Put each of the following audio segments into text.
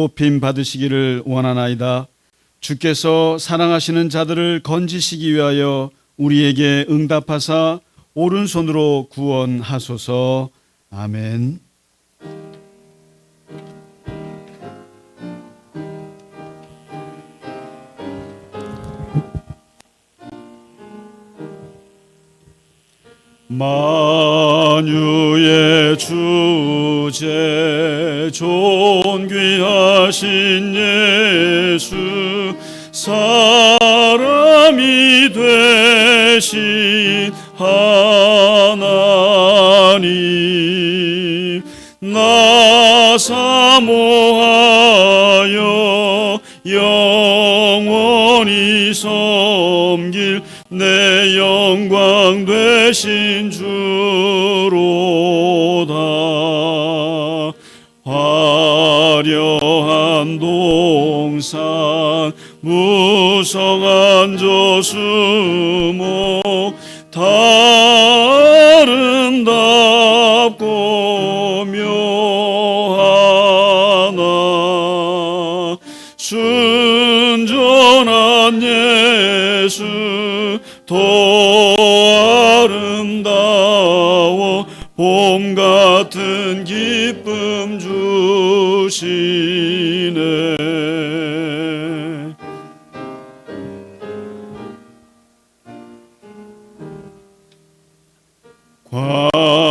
높임 받으시기를 원하나이다. 주께서 사랑하시는 자들을 건지시기 위하여 우리에게 응답하사 오른손으로 구원하소서. 아멘. 만유의 주제 존귀하신 예수 사람이 되신 하나님 나 사모하여 영원히 섬길 내 영광 되신 주로다. 화려한 동산 무성한 저수목 다 아름답고 묘하나 순전한 예수 더 아름다워 봄 같은 기쁨 주시네.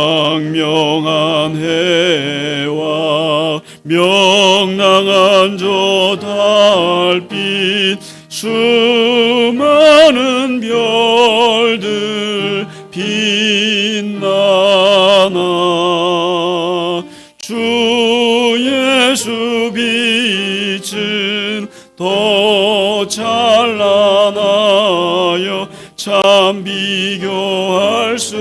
광명한 해와 명랑한 저 달빛 수많은 별들 빛나나 주 예수 빛은 더 찬란하여 참 비교할 수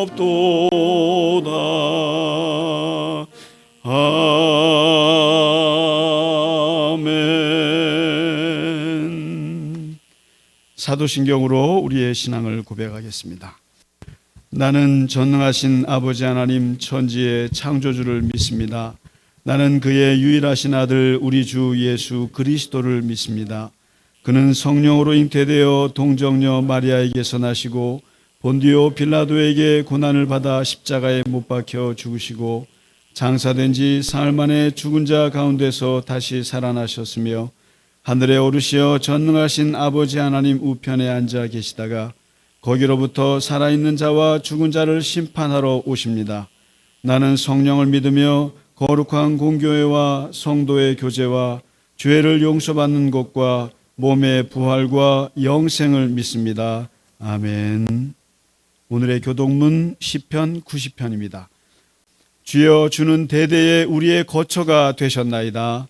없도다. 아멘. 사도신경으로 우리의 신앙을 고백하겠습니다. 나는 전능하신 아버지 하나님 천지의 창조주를 믿습니다. 나는 그의 유일하신 아들 우리 주 예수 그리스도를 믿습니다. 그는 성령으로 잉태되어 동정녀 마리아에게서 나시고 본디오 빌라도에게 고난을 받아 십자가에 못 박혀 죽으시고 장사된 지 사흘 만에 죽은 자 가운데서 다시 살아나셨으며 하늘에 오르시어 전능하신 아버지 하나님 우편에 앉아 계시다가 거기로부터 살아있는 자와 죽은 자를 심판하러 오십니다. 나는 성령을 믿으며 거룩한 공교회와 성도의 교제와 죄를 용서받는 것과 몸의 부활과 영생을 믿습니다. 아멘. 오늘의 교독문 시편 90편입니다. 주여 주는 대대에 우리의 거처가 되셨나이다.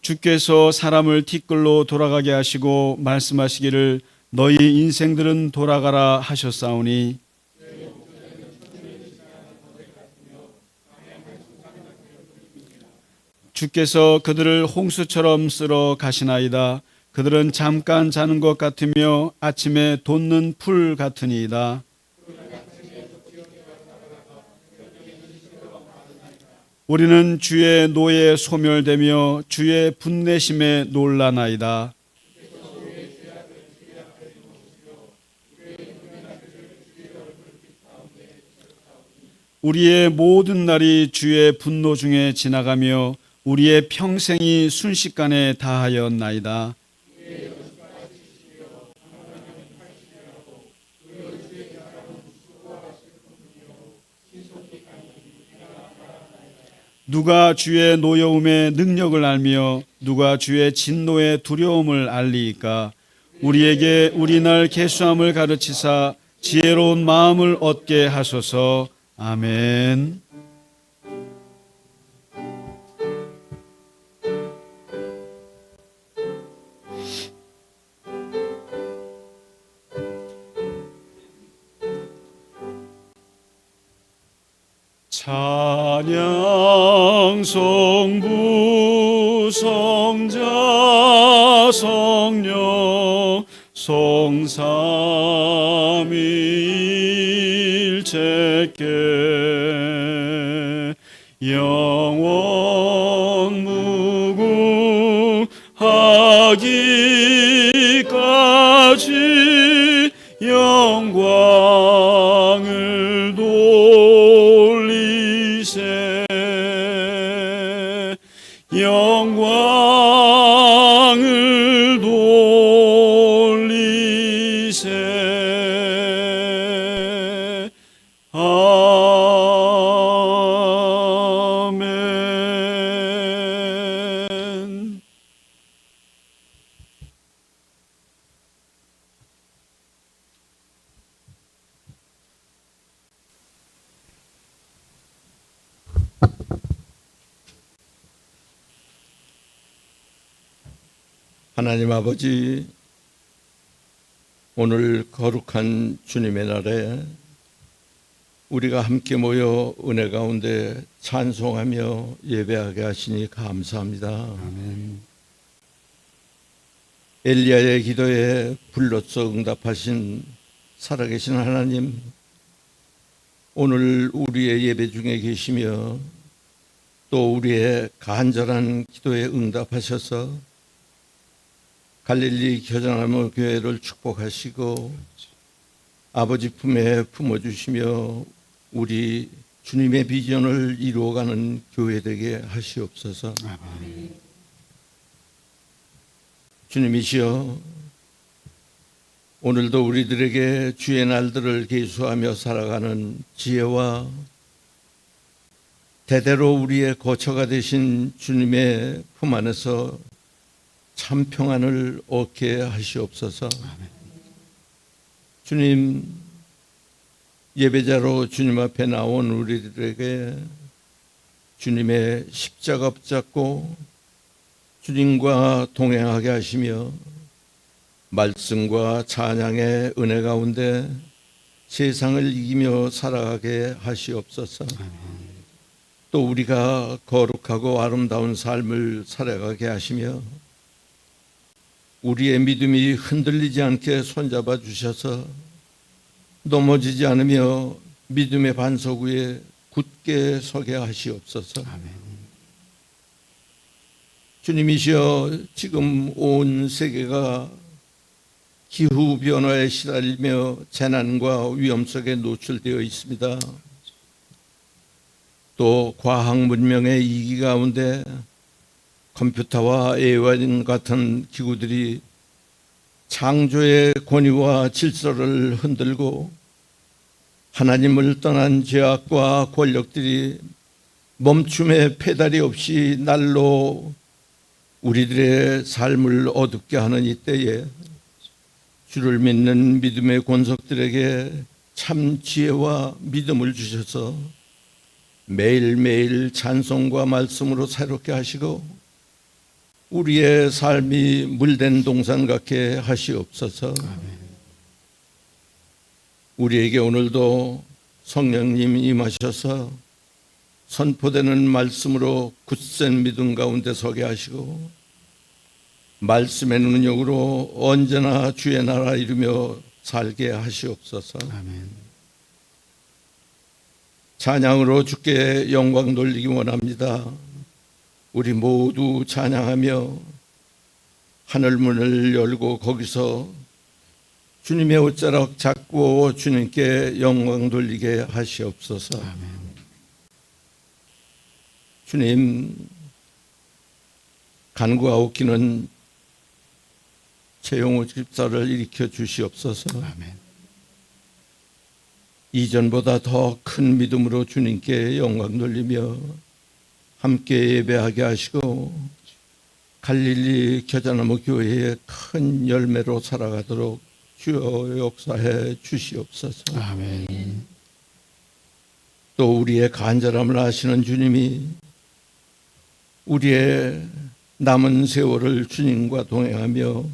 주께서 사람을 티끌로 돌아가게 하시고 말씀하시기를 너희 인생들은 돌아가라 하셨사오니 주께서 그들을 홍수처럼 쓸어 가시나이다. 그들은 잠깐 자는 것 같으며 아침에 돋는 풀 같으니이다. 우리는 주의 노에 소멸되며 주의 분내심에 놀라나이다. 우리의 모든 날이 주의 분노 중에 지나가며 우리의 평생이 순식간에 다하였나이다. 누가 주의 노여움의 능력을 알며 누가 주의 진노의 두려움을 알리이까. 우리에게 우리 날 계수함을 가르치사 지혜로운 마음을 얻게 하소서. 아멘. 찬양 성부 성자 성령 성삼 삼위일체께 영원 무궁하기까지 영광을 돌리세 영광을 돌리세 아멘. 하나님 아버지, 오늘 거룩한 주님의 날에 우리가 함께 모여 은혜 가운데 찬송하며 예배하게 하시니 감사합니다. 아멘. 엘리야의 기도에 불로써 응답하신 살아계신 하나님, 오늘 우리의 예배 중에 계시며 또 우리의 간절한 기도에 응답하셔서 갈릴리 겨자나무 교회를 축복하시고 아버지 품에 품어주시며 우리 주님의 비전을 이루어가는 교회 되게 하시옵소서. 아멘. 주님이시여, 오늘도 우리들에게 주의 날들을 계수하며 살아가는 지혜와 대대로 우리의 거처가 되신 주님의 품 안에서 참 평안을 얻게 하시옵소서. 아멘. 주님, 예배자로 주님 앞에 나온 우리들에게 주님의 십자가 붙잡고 주님과 동행하게 하시며 말씀과 찬양의 은혜 가운데 세상을 이기며 살아가게 하시옵소서. 또 우리가 거룩하고 아름다운 삶을 살아가게 하시며 우리의 믿음이 흔들리지 않게 손잡아 주셔서 넘어지지 않으며 믿음의 반석 위에 굳게 서게 하시옵소서. 아멘. 주님이시여, 지금 온 세계가 기후 변화에 시달리며 재난과 위험 속에 노출되어 있습니다. 또 과학 문명의 이기 가운데 컴퓨터와 AI 같은 기구들이 창조의 권위와 질서를 흔들고 하나님을 떠난 죄악과 권력들이 멈춤의 페달이 없이 날로 우리들의 삶을 어둡게 하는 이때에 주를 믿는 믿음의 권속들에게 참 지혜와 믿음을 주셔서 매일매일 찬송과 말씀으로 새롭게 하시고 우리의 삶이 물된 동산 같게 하시옵소서. 아멘. 우리에게 오늘도 성령님 임하셔서 선포되는 말씀으로 굳센 믿음 가운데 서게 하시고 말씀의 능력으로 언제나 주의 나라 이루며 살게 하시옵소서. 아멘. 찬양으로 주께 영광 돌리기 원합니다. 우리 모두 찬양하며 하늘문을 열고 거기서 주님의 옷자락 잡고 주님께 영광 돌리게 하시옵소서. 아멘. 주님, 간구하옵기는 최용호 집사를 일으켜 주시옵소서. 아멘. 이전보다 더 큰 믿음으로 주님께 영광 돌리며 함께 예배하게 하시고 갈릴리 겨자나무 교회의 큰 열매로 살아가도록 주여 역사해 주시옵소서. 아멘. 또 우리의 간절함을 아시는 주님이 우리의 남은 세월을 주님과 동행하며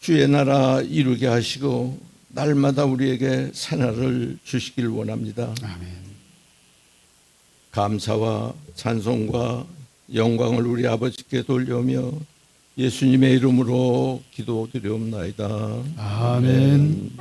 주의 나라 이루게 하시고 날마다 우리에게 새날을 주시길 원합니다. 아멘. 감사와 찬송과 영광을 우리 아버지께 돌려오며 예수님의 이름으로 기도드리옵나이다. 아멘.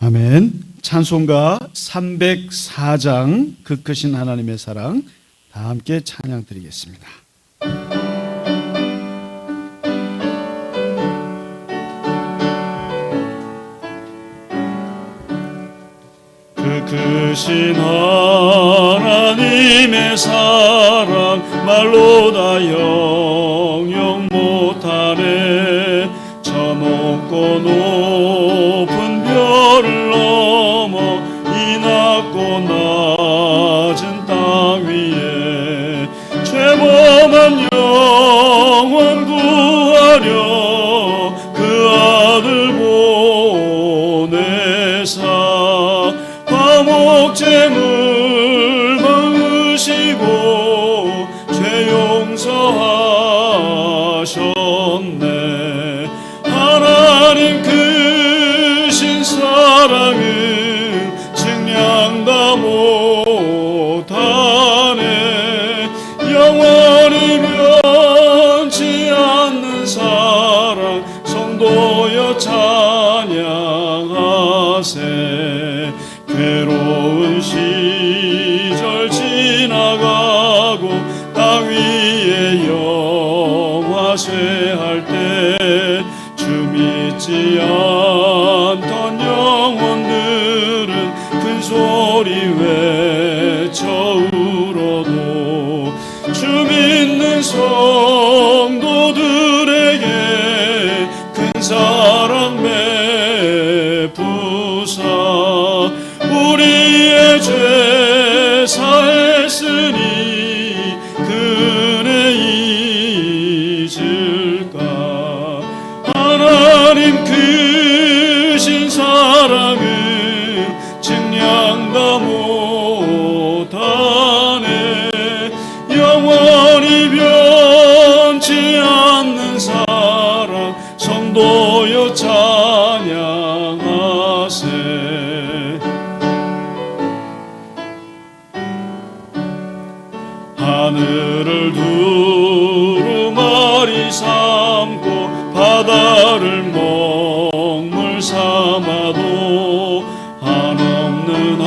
아멘. 찬송가 304장 그 크신 하나님의 사랑 다 함께 찬양 드리겠습니다. 그 크신 하나님의 사랑 말로 다 영영 못하네. 저 높고 높은 별을 넘어 이 낮고 낮은 땅 위에 죄범한 영혼 구하려 그 아들 보내사 화목제물 받으시고 죄 용서하셨네. 하나님 크신 사랑은 증량 다 못하네. 영원히 변치 않는 사랑 성도여 찬양하세. 괴로운 시절 지나가고 땅 위에 영화쇠할 때 주 믿지 않던 영혼들은 큰 소리 외쳐 울어도 주 믿는 성도들에게 큰 사랑 베푸사 우리의 죄 사했으니 그네 잊을까. 하나님 크신 사랑은 증량 다 못하네. 영원히 변치 않는 사랑 성도여 찬양하세. 하늘을 두루마리 삼고 바다를 먹물 삼아도 한없는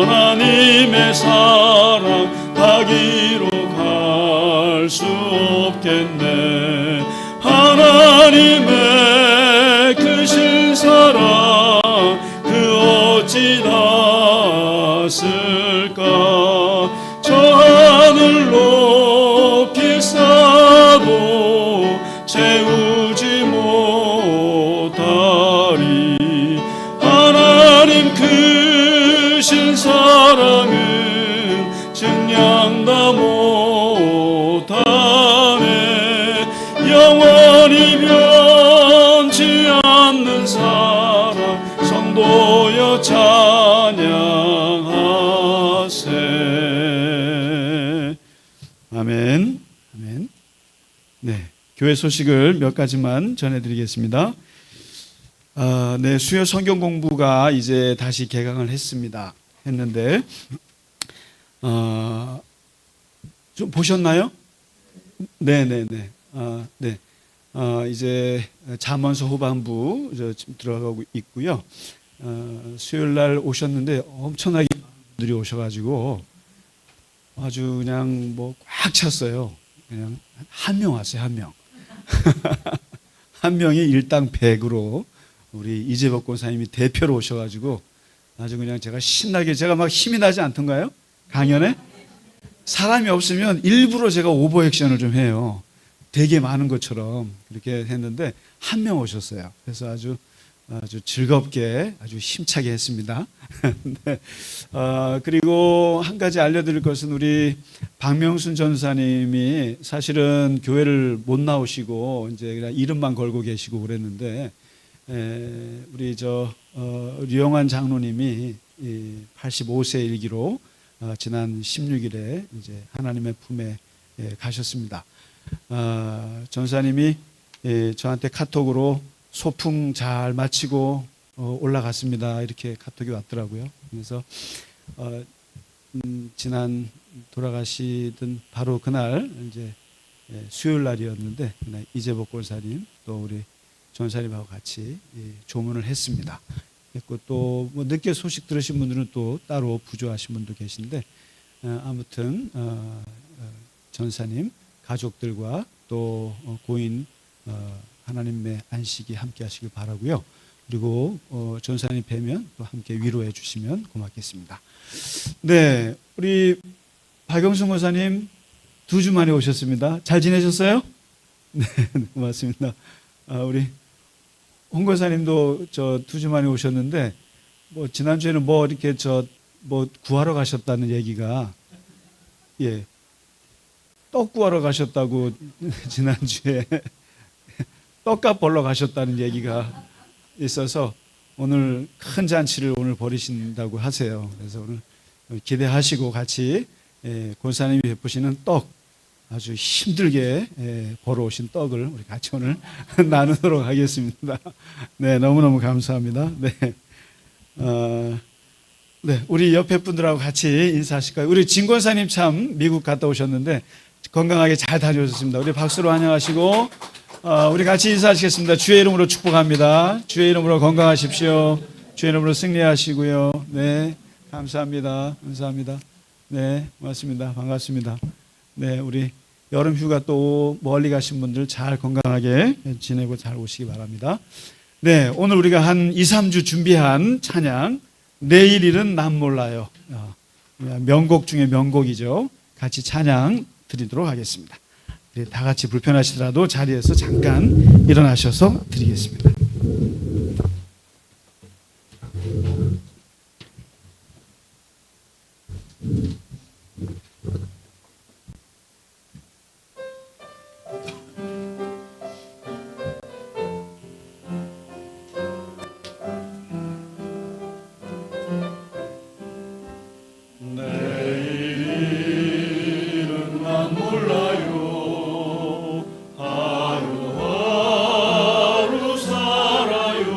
하나님의 사랑 닿기로 갈 수 없겠네. 하나님의 크신 사랑 그 어찌 닿았을까. 저 하늘 높이 쌓아도 채우지 못하리. 하나님 크신 사랑은 증량 다 못하네. 영원히 변치 않는 사랑 성도여 찬양하세. 아멘. 아멘. 네, 교회 소식을 몇 가지만 전해드리겠습니다. 네, 수요 성경 공부가 이제 다시 개강을 했는데 좀 보셨나요? 네. 네. 이제 잠언서 후반부 지금 들어가고 있고요. 수요일 날 오셨는데 엄청나게 분들이 오셔가지고 아주 그냥 뭐 꽉 찼어요. 그냥 한 명 왔어요, 한 명. 한 명이 일당 100으로 우리 이재복 권사님이 대표로 오셔가지고 아주 그냥 제가 신나게, 제가 막 힘이 나지 않던가요? 강연에? 사람이 없으면 일부러 제가 오버액션을 좀 해요. 되게 많은 것처럼 그렇게 했는데 한 명 오셨어요. 그래서 아주 즐겁게 아주 힘차게 했습니다. 네. 그리고 한 가지 알려드릴 것은 우리 박명순 전사님이 사실은 교회를 못 나오시고 이제 그냥 이름만 걸고 계시고 그랬는데 우리 류영환 장로님이 85세 일기로 지난 16일에 이제 하나님의 품에 가셨습니다. 전사님이 저한테 카톡으로 소풍 잘 마치고 올라갔습니다. 이렇게 카톡이 왔더라고요. 그래서 지난 돌아가시던 바로 그날 이제 수요일 날이었는데 이재복 권사님 또 우리 전사님하고 같이 조문을 했습니다. 있고 또 뭐 늦게 소식 들으신 분들은 또 따로 부조하신 분도 계신데 아무튼 전사님 가족들과 또 고인 하나님의 안식이 함께 하시길 바라고요. 그리고 전사님 뵈면 또 함께 위로해 주시면 고맙겠습니다. 네, 우리 박영수 목사님 2주 만에 오셨습니다. 잘 지내셨어요? 네, 고맙습니다. 우리 홍 권사님도 2주 만에 오셨는데 뭐 지난주에는 뭐 이렇게 뭐 구하러 가셨다는 얘기가 떡 구하러 가셨다고 지난주에 떡값 벌러 가셨다는 얘기가 있어서 오늘 큰 잔치를 오늘 벌이신다고 하세요. 그래서 오늘 기대하시고 같이 권사님이 베푸시는 떡 아주 힘들게 벌어오신 떡을 우리 같이 오늘 나누도록 하겠습니다. 네, 너무너무 감사합니다. 네. 네, 우리 옆에 분들하고 같이 인사하실까요? 우리 진 권사님 참 미국 갔다 오셨는데 건강하게 잘 다녀오셨습니다. 우리 박수로 환영하시고 우리 같이 인사하시겠습니다. 주의 이름으로 축복합니다. 주의 이름으로 건강하십시오. 주의 이름으로 승리하시고요. 네, 감사합니다. 감사합니다. 네, 고맙습니다. 반갑습니다. 네, 우리 여름 휴가 또 멀리 가신 분들 잘 건강하게 지내고 잘 오시기 바랍니다. 네, 오늘 우리가 한 2, 3주 준비한 찬양 내일 일은 난 몰라요. 명곡 중에 명곡이죠. 같이 찬양 드리도록 하겠습니다. 네, 다 같이 불편하시더라도 자리에서 잠깐 일어나셔서 드리겠습니다. 하루하루 살아요.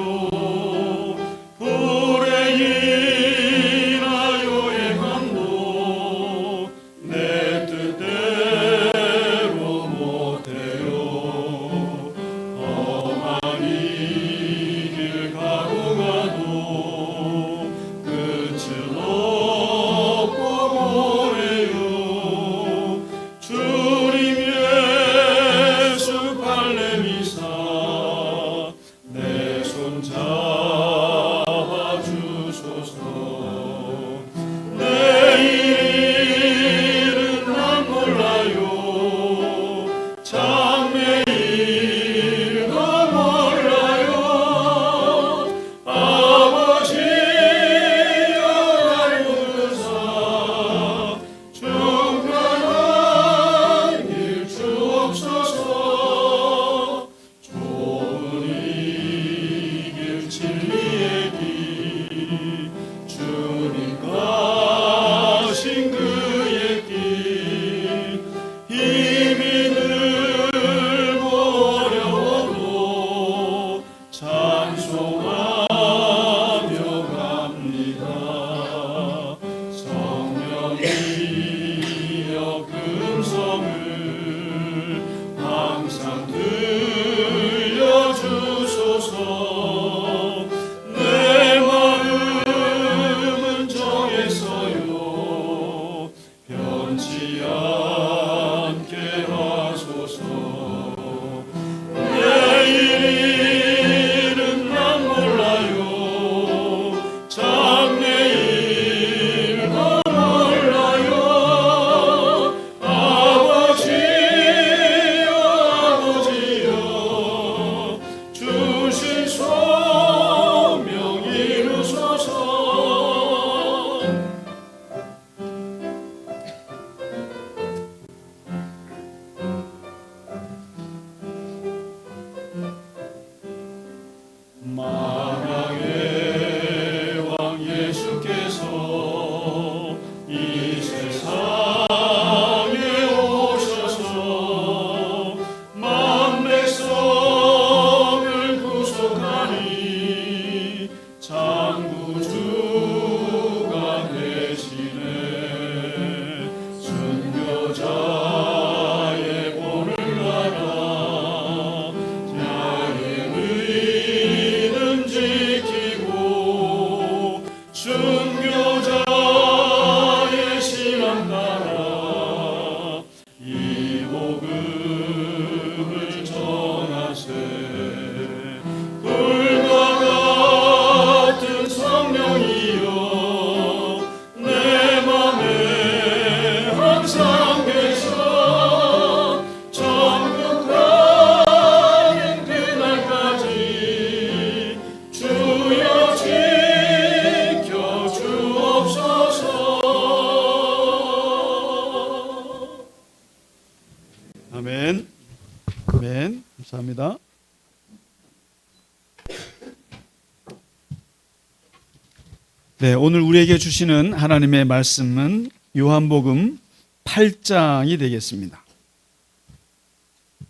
네, 오늘 우리에게 주시는 하나님의 말씀은 요한복음 8장이 되겠습니다.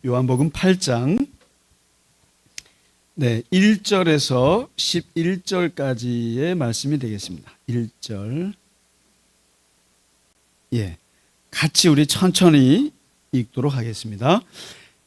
요한복음 8장 1절에서 11절까지의 말씀이 되겠습니다. 1절. 같이 우리 천천히 읽도록 하겠습니다.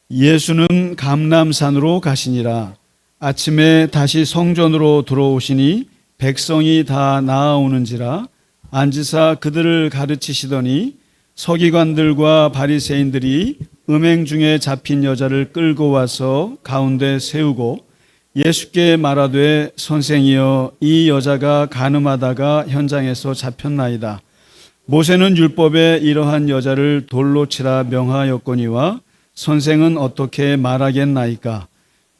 예수는 감람산으로 가시니라. 아침에 다시 성전으로 들어오시니 백성이 다 나아오는지라. 앉으사 그들을 가르치시더니 서기관들과 바리새인들이 음행 중에 잡힌 여자를 끌고 와서 가운데 세우고 예수께 말하되 선생이여 이 여자가 간음하다가 현장에서 잡혔나이다. 모세는 율법에 이러한 여자를 돌로 치라 명하였거니와 선생은 어떻게 말하겠나이까?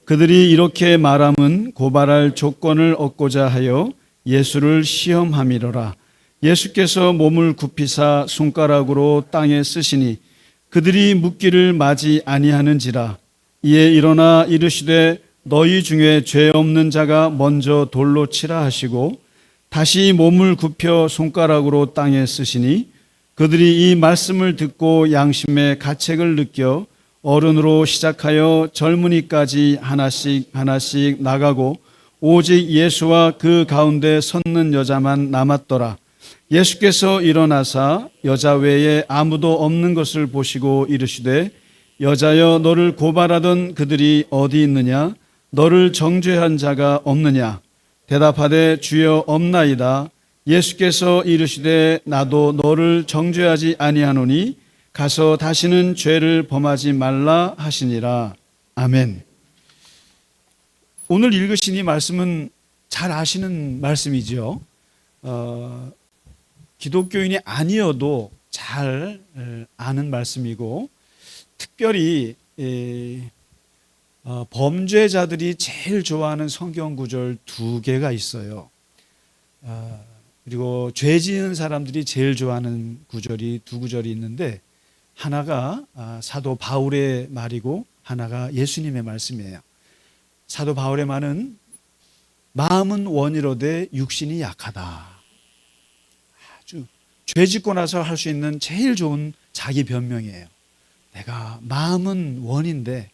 그들이 이렇게 말함은 고발할 조건을 얻고자 하여 예수를 시험함이로라. 예수께서 몸을 굽히사 손가락으로 땅에 쓰시니 그들이 묻기를 마지 아니하는지라. 이에 일어나 이르시되 너희 중에 죄 없는 자가 먼저 돌로 치라 하시고 다시 몸을 굽혀 손가락으로 땅에 쓰시니 그들이 이 말씀을 듣고 양심의 가책을 느껴 어른으로 시작하여 젊은이까지 하나씩 하나씩 나가고 오직 예수와 그 가운데 섰는 여자만 남았더라. 예수께서 일어나사 여자 외에 아무도 없는 것을 보시고 이르시되 여자여 너를 고발하던 그들이 어디 있느냐? 너를 정죄한 자가 없느냐? 대답하되 주여 없나이다. 예수께서 이르시되 나도 너를 정죄하지 아니하노니 가서 다시는 죄를 범하지 말라 하시니라. 아멘. 오늘 읽으신 이 말씀은 잘 아시는 말씀이죠. 기독교인이 아니어도 잘 아는 말씀이고 특별히 범죄자들이 제일 좋아하는 성경 구절 두 개가 있어요. 그리고 죄 지은 사람들이 제일 좋아하는 구절이 두 구절이 있는데 하나가 사도 바울의 말이고 하나가 예수님의 말씀이에요. 사도 바울의 말은 마음은 원이로되 육신이 약하다. 아주 죄 짓고 나서 할 수 있는 제일 좋은 자기 변명이에요. 내가 마음은 원인데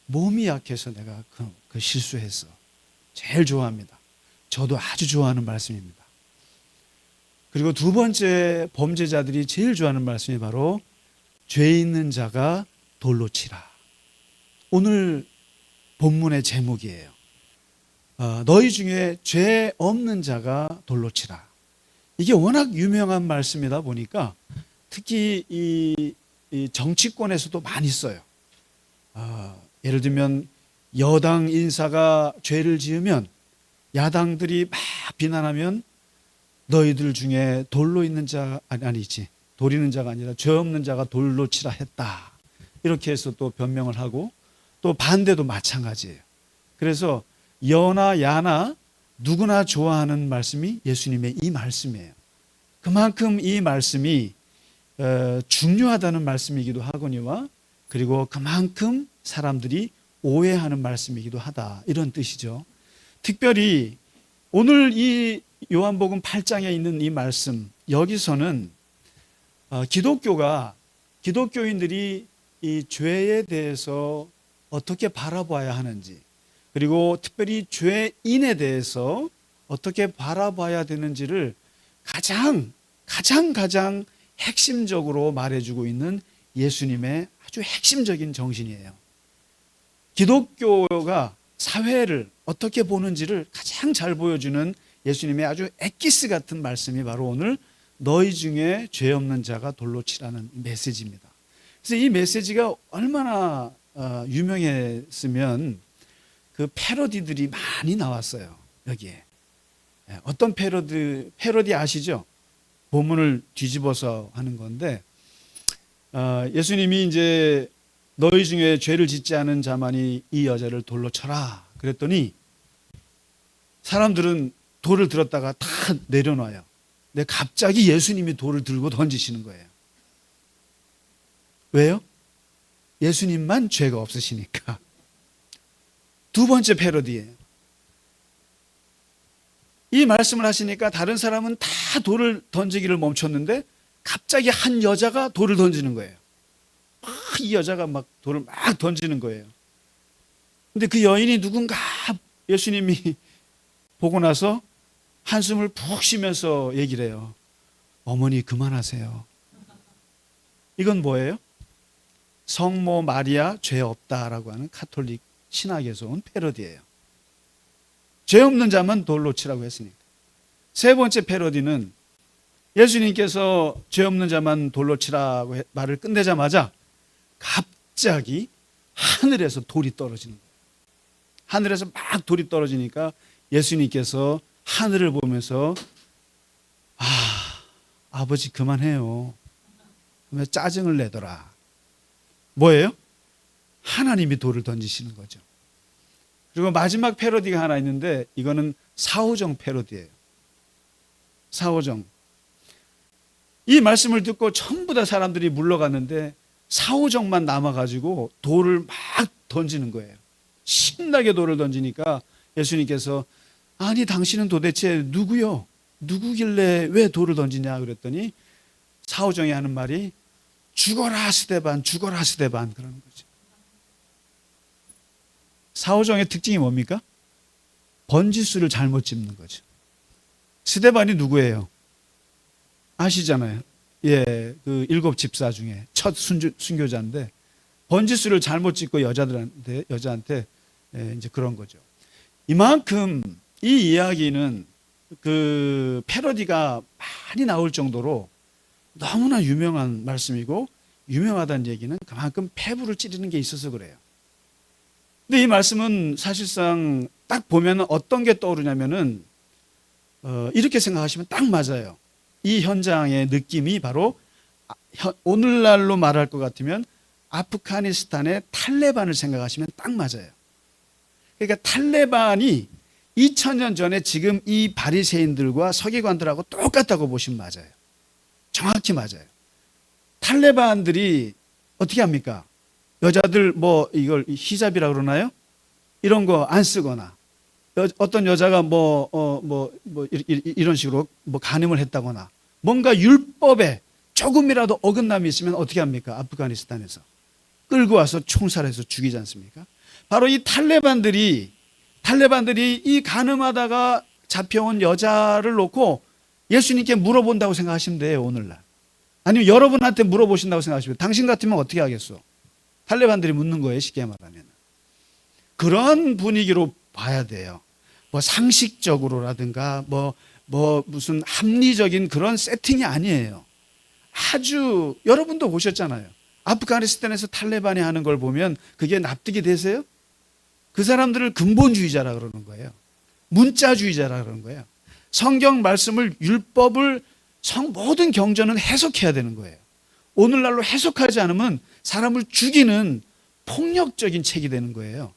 몸이 약해서 내가 그 실수했어. 제일 좋아합니다. 저도 아주 좋아하는 말씀입니다. 그리고 두 번째 범죄자들이 제일 좋아하는 말씀이 바로 죄 있는 자가 돌로 치라. 오늘 본문의 제목이에요. 너희 중에 죄 없는 자가 돌로 치라. 이게 워낙 유명한 말씀이다 보니까 특히 이 정치권에서도 많이 써요. 예를 들면 여당 인사가 죄를 지으면 야당들이 막 비난하면 너희들 중에 돌로 있는 자 아니지 돌 있는 자가 아니라 죄 없는 자가 돌로 치라 했다. 이렇게 해서 또 변명을 하고 또 반대도 마찬가지예요. 그래서 여나 야나 누구나 좋아하는 말씀이 예수님의 이 말씀이에요. 그만큼 이 말씀이 중요하다는 말씀이기도 하거니와 그리고 그만큼 사람들이 오해하는 말씀이기도 하다. 이런 뜻이죠. 특별히 오늘 이 요한복음 8장에 있는 이 말씀 여기서는 기독교인들이 이 죄에 대해서 어떻게 바라봐야 하는지 그리고 특별히 죄인에 대해서 어떻게 바라봐야 되는지를 가장 핵심적으로 말해주고 있는 예수님의 아주 핵심적인 정신이에요. 기독교가 사회를 어떻게 보는지를 가장 잘 보여주는 예수님의 아주 엑기스 같은 말씀이 바로 오늘 너희 중에 죄 없는 자가 돌로 치라는 메시지입니다. 그래서 이 메시지가 얼마나 유명했으면 그 패러디들이 많이 나왔어요. 여기에 어떤 패러디 아시죠? 본문을 뒤집어서 하는 건데 예수님이 이제 너희 중에 죄를 짓지 않은 자만이 이 여자를 돌로 쳐라 그랬더니 사람들은 돌을 들었다가 다 내려놔요. 근데 갑자기 예수님이 돌을 들고 던지시는 거예요. 왜요? 예수님만 죄가 없으시니까. 두 번째 패러디예요. 이 말씀을 하시니까 다른 사람은 다 돌을 던지기를 멈췄는데 갑자기 한 여자가 돌을 던지는 거예요. 이 여자가 막 돌을 막 던지는 거예요. 근데 그 여인이 누군가 예수님이 보고 나서 한숨을 푹 쉬면서 얘기를 해요. 어머니 그만하세요. 이건 뭐예요? 성모 마리아 죄 없다라고 하는 가톨릭 신학에서 온 패러디예요. 죄 없는 자만 돌로 치라고 했으니까. 세 번째 패러디는 예수님께서 죄 없는 자만 돌로 치라고 말을 끝내자마자 갑자기 하늘에서 돌이 떨어지는 거예요. 하늘에서 막 돌이 떨어지니까 예수님께서 하늘을 보면서 아버지 그만해요. 그러면 짜증을 내더라. 뭐예요? 하나님이 돌을 던지시는 거죠. 그리고 마지막 패러디가 하나 있는데 이거는 사오정 패러디예요. 사오정. 이 말씀을 듣고 전부 다 사람들이 물러갔는데 사오정만 남아가지고 돌을 막 던지는 거예요. 신나게 돌을 던지니까 예수님께서 아니 당신은 도대체 누구요? 누구길래 왜 돌을 던지냐 그랬더니 사오정이 하는 말이 죽어라 스데반 죽어라 스데반 그러는 거죠. 사오정의 특징이 뭡니까? 번지수를 잘못 짚는 거죠. 스데반이 누구예요? 아시잖아요. 예, 그 7 집사 중에 첫 순교자인데 번지수를 잘못 짚고 여자한테 이제 그런 거죠. 이만큼 이 이야기는 그 패러디가 많이 나올 정도로 너무나 유명한 말씀이고 유명하다는 얘기는 그만큼 폐부를 찌르는 게 있어서 그래요. 근데 이 말씀은 사실상 딱 보면 어떤 게 떠오르냐면은 이렇게 생각하시면 딱 맞아요. 이 현장의 느낌이 바로 오늘날로 말할 것 같으면 아프가니스탄의 탈레반을 생각하시면 딱 맞아요. 그러니까 탈레반이 2000년 전에 지금 이 바리새인들과 서기관들하고 똑같다고 보시면 맞아요. 정확히 맞아요. 탈레반들이 어떻게 합니까? 여자들 뭐 이걸 히잡이라고 그러나요? 이런 거 안 쓰거나 어떤 여자가 이런 식으로 뭐 간음을 했다거나 뭔가 율법에 조금이라도 어긋남이 있으면 어떻게 합니까? 아프가니스탄에서 끌고 와서 총살해서 죽이지 않습니까? 바로 이 탈레반들이 이 간음하다가 잡혀온 여자를 놓고 예수님께 물어본다고 생각하시면 돼요. 오늘날. 아니면 여러분한테 물어보신다고 생각하시면 당신 같으면 어떻게 하겠어? 탈레반들이 묻는 거예요. 쉽게 말하면. 그런 분위기로 봐야 돼요. 뭐 상식적으로라든가 뭐 무슨 합리적인 그런 세팅이 아니에요. 아주 여러분도 보셨잖아요. 아프가니스탄에서 탈레반이 하는 걸 보면 그게 납득이 되세요? 그 사람들을 근본주의자라 그러는 거예요. 문자주의자라 그러는 거예요. 성경 말씀을 율법을 모든 경전은 해석해야 되는 거예요. 오늘날로 해석하지 않으면 사람을 죽이는 폭력적인 책이 되는 거예요.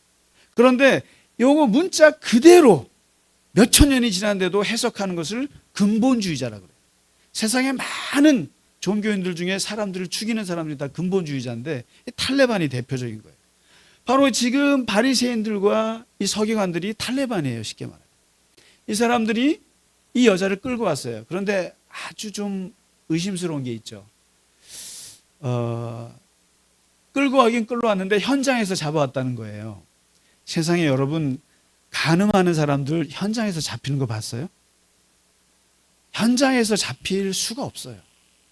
그런데 요거 문자 그대로 몇천 년이 지났는데도 해석하는 것을 근본주의자라 그래요. 세상에 많은 종교인들 중에 사람들을 죽이는 사람들이 다 근본주의자인데 탈레반이 대표적인 거예요. 바로 지금 바리새인들과 이 서기관들이 탈레반이에요. 쉽게 말해요. 이 사람들이 이 여자를 끌고 왔어요. 그런데 아주 좀 의심스러운 게 있죠. 끌고 가긴 끌고 왔는데 현장에서 잡아왔다는 거예요. 세상에 여러분 간음하는 사람들 현장에서 잡히는 거 봤어요? 현장에서 잡힐 수가 없어요.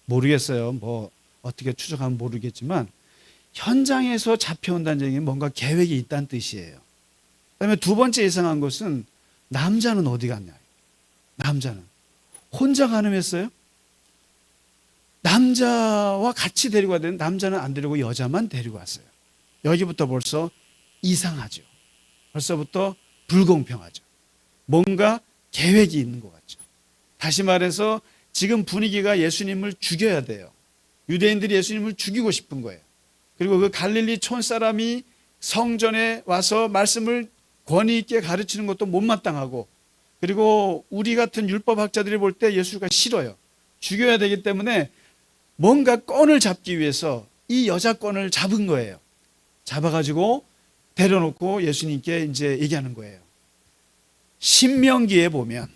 모르겠어요. 뭐 어떻게 추적하면 모르겠지만 현장에서 잡혀온다는 얘기는 뭔가 계획이 있다는 뜻이에요. 그다음에 두 번째 이상한 것은 남자는 어디 갔냐? 남자는 혼자 간음했어요? 남자와 같이 데리고 와야 되는데 남자는 안 데리고 여자만 데리고 왔어요. 여기부터 벌써 이상하죠. 벌써부터 불공평하죠. 뭔가 계획이 있는 것 같죠. 다시 말해서 지금 분위기가 예수님을 죽여야 돼요. 유대인들이 예수님을 죽이고 싶은 거예요. 그리고 그 갈릴리 촌 사람이 성전에 와서 말씀을 권위 있게 가르치는 것도 못마땅하고, 그리고 우리 같은 율법학자들이 볼 때 예수가 싫어요. 죽여야 되기 때문에 뭔가 건을 잡기 위해서 이 여자 건을 잡은 거예요. 잡아가지고 데려놓고 예수님께 이제 얘기하는 거예요. 신명기에 보면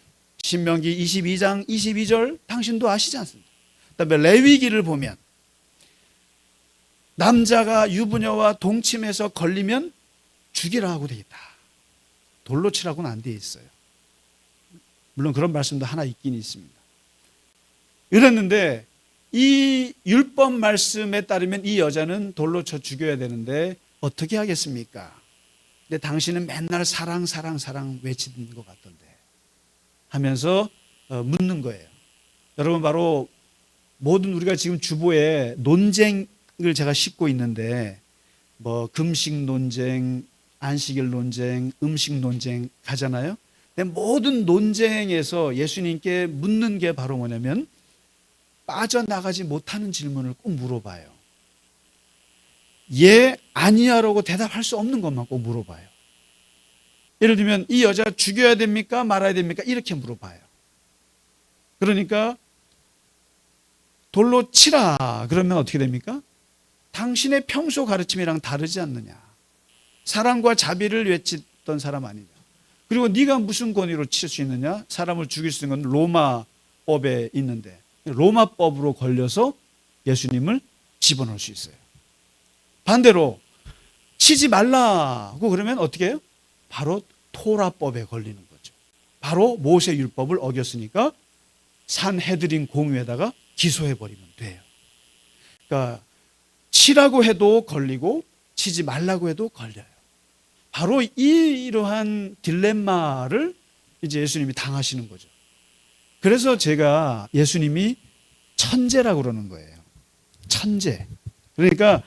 신명기 22장 22절 당신도 아시지 않습니까? 그다음에 레위기를 보면 남자가 유부녀와 동침해서 걸리면 죽이라 하고 돼 있다. 돌로 치라고는 안 돼 있어요. 물론 그런 말씀도 하나 있긴 있습니다. 이랬는데 이 율법 말씀에 따르면 이 여자는 돌로 쳐 죽여야 되는데 어떻게 하겠습니까? 근데 당신은 맨날 사랑 사랑 사랑 외치는 것 같던데 하면서 묻는 거예요. 여러분, 바로 모든 우리가 지금 주보에 논쟁을 제가 싣고 있는데 뭐 금식 논쟁, 안식일 논쟁, 음식 논쟁 가잖아요. 근데 모든 논쟁에서 예수님께 묻는 게 바로 뭐냐면 빠져나가지 못하는 질문을 꼭 물어봐요. 예, 아니야라고 대답할 수 없는 것만 꼭 물어봐요. 예를 들면 이 여자 죽여야 됩니까? 말아야 됩니까? 이렇게 물어봐요. 그러니까 돌로 치라 그러면 어떻게 됩니까? 당신의 평소 가르침이랑 다르지 않느냐. 사랑과 자비를 외치던 사람 아니냐. 그리고 네가 무슨 권위로 칠 수 있느냐. 사람을 죽일 수 있는 건 로마법에 있는데 로마법으로 걸려서 예수님을 집어넣을 수 있어요. 반대로 치지 말라고 그러면 어떻게 해요? 바로 토라법에 걸리는 거죠. 바로 모세 율법을 어겼으니까 산헤드린 공회에다가 기소해버리면 돼요. 그러니까 치라고 해도 걸리고 치지 말라고 해도 걸려요. 바로 이러한 딜레마를 이제 예수님이 당하시는 거죠. 그래서 제가 예수님이 천재라고 그러는 거예요. 천재. 그러니까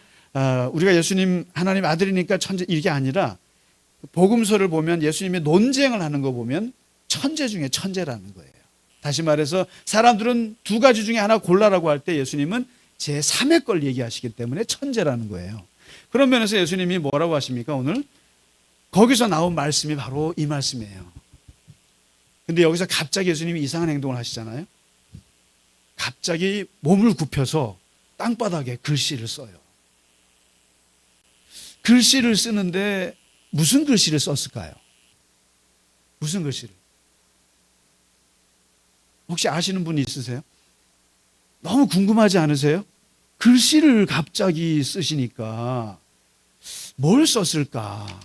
우리가 예수님 하나님 아들이니까 천재 이게 아니라 복음서를 보면 예수님이 논쟁을 하는 거 보면 천재 중에 천재라는 거예요. 다시 말해서 사람들은 두 가지 중에 하나 골라라고 할 때 예수님은 제3의 걸 얘기하시기 때문에 천재라는 거예요. 그런 면에서 예수님이 뭐라고 하십니까? 오늘 거기서 나온 말씀이 바로 이 말씀이에요. 근데 여기서 갑자기 예수님이 이상한 행동을 하시잖아요. 갑자기 몸을 굽혀서 땅바닥에 글씨를 써요. 글씨를 쓰는데 무슨 글씨를 썼을까요? 무슨 글씨를? 혹시 아시는 분이 있으세요? 너무 궁금하지 않으세요? 글씨를 갑자기 쓰시니까 뭘 썼을까?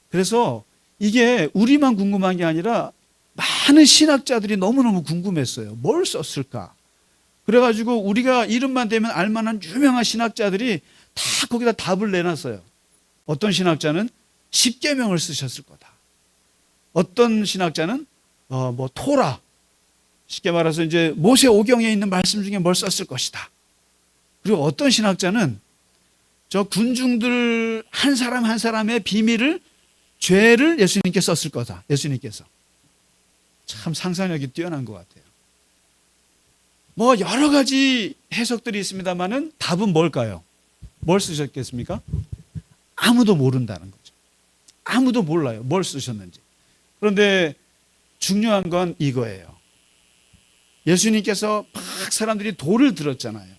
그래서 이게 우리만 궁금한 게 아니라 많은 신학자들이 너무너무 궁금했어요. 뭘 썼을까? 그래가지고 우리가 이름만 대면 알만한 유명한 신학자들이 다 거기다 답을 내놨어요. 어떤 신학자는 십계명을 쓰셨을 거다. 어떤 신학자는 뭐 토라, 쉽게 말해서 이제 모세 오경에 있는 말씀 중에 뭘 썼을 것이다. 그리고 어떤 신학자는 저 군중들 한 사람 한 사람의 비밀을, 죄를 예수님께 썼을 거다. 예수님께서. 참 상상력이 뛰어난 것 같아요. 뭐 여러 가지 해석들이 있습니다만은 답은 뭘까요? 뭘 쓰셨겠습니까? 아무도 모른다는 거죠. 아무도 몰라요. 뭘 쓰셨는지. 그런데 중요한 건 이거예요. 예수님께서 막 사람들이 돌을 들었잖아요.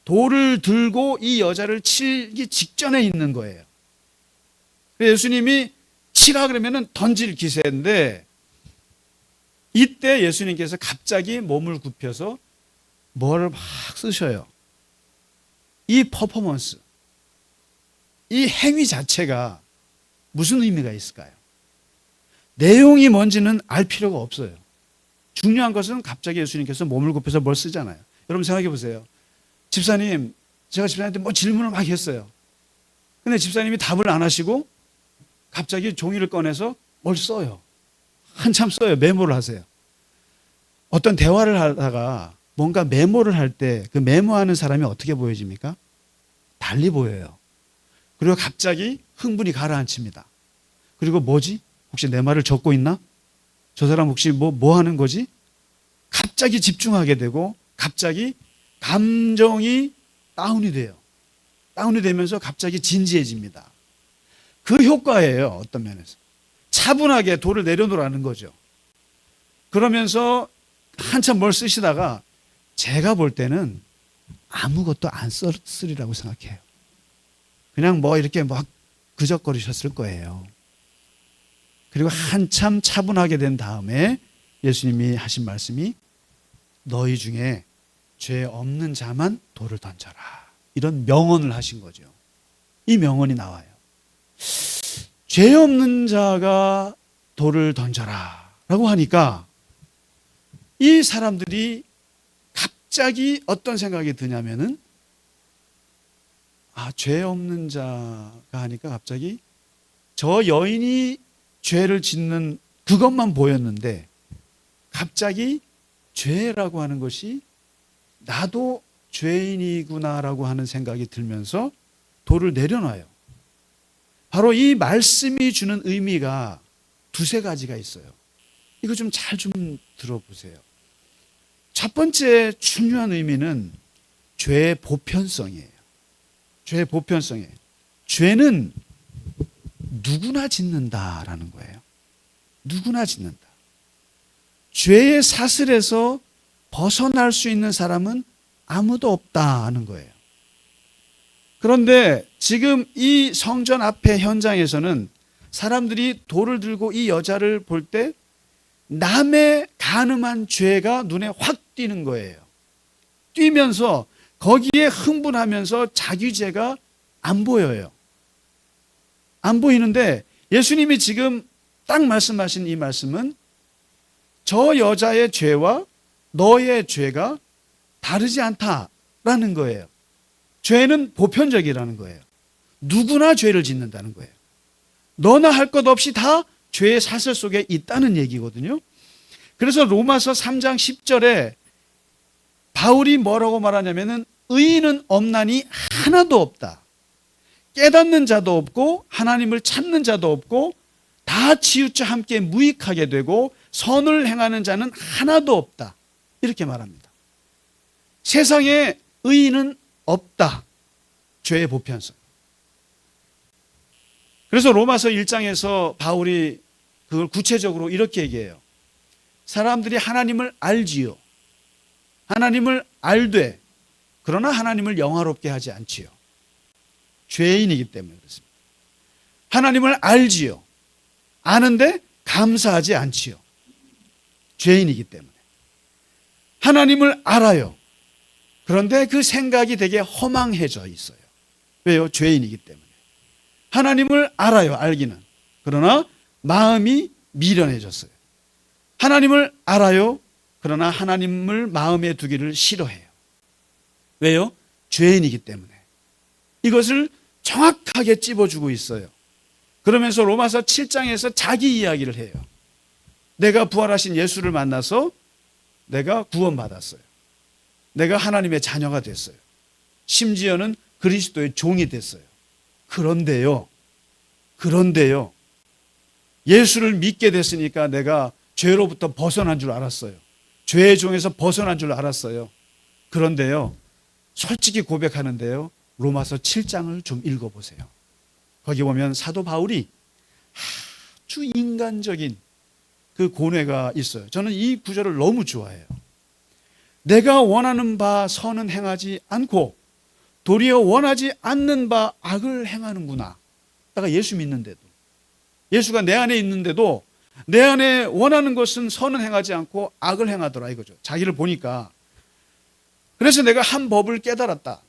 돌을 들고 이 여자를 치기 직전에 있는 거예요. 예수님이 치라 그러면은 던질 기세인데 이때 예수님께서 갑자기 몸을 굽혀서 뭘 막 쓰셔요. 이 퍼포먼스, 이 행위 자체가 무슨 의미가 있을까요? 내용이 뭔지는 알 필요가 없어요. 중요한 것은 갑자기 예수님께서 몸을 굽혀서 뭘 쓰잖아요. 여러분 생각해 보세요. 집사님, 제가 집사님한테 뭐 질문을 막 했어요. 근데 집사님이 답을 안 하시고 갑자기 종이를 꺼내서 뭘 써요. 한참 써요. 메모를 하세요. 어떤 대화를 하다가 뭔가 메모를 할 때 그 메모하는 사람이 어떻게 보여집니까? 달리 보여요. 그리고 갑자기 흥분이 가라앉힙니다. 그리고 뭐지? 혹시 내 말을 적고 있나? 저 사람 혹시 뭐 하는 거지? 갑자기 집중하게 되고 갑자기 감정이 다운이 돼요. 다운이 되면서 갑자기 진지해집니다. 그 효과예요. 어떤 면에서. 차분하게 돌을 내려놓으라는 거죠. 그러면서 한참 뭘 쓰시다가 제가 볼 때는 아무것도 안 쓰리라고 생각해요. 그냥 뭐 이렇게 막 그적거리셨을 거예요. 그리고 한참 차분하게 된 다음에 예수님이 하신 말씀이 너희 중에 죄 없는 자만 돌을 던져라. 이런 명언을 하신 거죠. 이 명언이 나와요. 죄 없는 자가 돌을 던져라 라고 하니까 이 사람들이 갑자기 어떤 생각이 드냐면은 죄 없는 자가 하니까 갑자기 저 여인이 죄를 짓는 그것만 보였는데 갑자기 죄라고 하는 것이 나도 죄인이구나라고 하는 생각이 들면서 돌을 내려놔요. 바로 이 말씀이 주는 의미가 두세 가지가 있어요. 이거 좀 잘 좀 들어보세요. 첫 번째 중요한 의미는 죄의 보편성이에요. 죄의 보편성이에요. 죄는 누구나 짓는다라는 거예요. 누구나 짓는다. 죄의 사슬에서 벗어날 수 있는 사람은 아무도 없다는 거예요. 그런데 지금 이 성전 앞의 현장에서는 사람들이 돌을 들고 이 여자를 볼 때 남의 간음한 죄가 눈에 확 띄는 거예요. 뛰면서 거기에 흥분하면서 자기 죄가 안 보여요. 안 보이는데 예수님이 지금 딱 말씀하신 이 말씀은 저 여자의 죄와 너의 죄가 다르지 않다라는 거예요. 죄는 보편적이라는 거예요. 누구나 죄를 짓는다는 거예요. 너나 할 것 없이 다 죄의 사슬 속에 있다는 얘기거든요. 그래서 로마서 3장 10절에 바울이 뭐라고 말하냐면은 의인은 없나니 하나도 없다. 깨닫는 자도 없고 하나님을 찾는 자도 없고 다 치우쳐 함께 무익하게 되고 선을 행하는 자는 하나도 없다. 이렇게 말합니다. 세상에 의인은 없다. 죄의 보편성. 그래서 로마서 1장에서 바울이 그걸 구체적으로 이렇게 얘기해요. 사람들이 하나님을 알지요. 하나님을 알되 그러나 하나님을 영화롭게 하지 않지요. 죄인이기 때문에 그렇습니다. 하나님을 알지요. 아는데 감사하지 않지요. 죄인이기 때문에. 하나님을 알아요. 그런데 그 생각이 되게 허망해져 있어요. 왜요? 죄인이기 때문에. 하나님을 알아요. 알기는. 그러나 마음이 미련해졌어요. 하나님을 알아요. 그러나 하나님을 마음에 두기를 싫어해요. 왜요? 죄인이기 때문에. 이것을 정확하게 찝어주고 있어요. 그러면서 로마서 7장에서 자기 이야기를 해요. 내가 부활하신 예수를 만나서 내가 구원받았어요. 내가 하나님의 자녀가 됐어요. 심지어는 그리스도의 종이 됐어요. 그런데요. 예수를 믿게 됐으니까 내가 죄로부터 벗어난 줄 알았어요. 죄의 종에서 벗어난 줄 알았어요. 그런데요. 솔직히 고백하는데요. 로마서 7장을 좀 읽어보세요. 거기 보면 사도 바울이 아주 인간적인 그 고뇌가 있어요. 저는 이 구절을 너무 좋아해요. 내가 원하는 바 선은 행하지 않고 도리어 원하지 않는 바 악을 행하는구나. 내가 예수 믿는데도, 예수가 내 안에 있는데도 내 안에 원하는 것은 선은 행하지 않고 악을 행하더라 이거죠. 자기를 보니까. 그래서 내가 한 법을 깨달았다.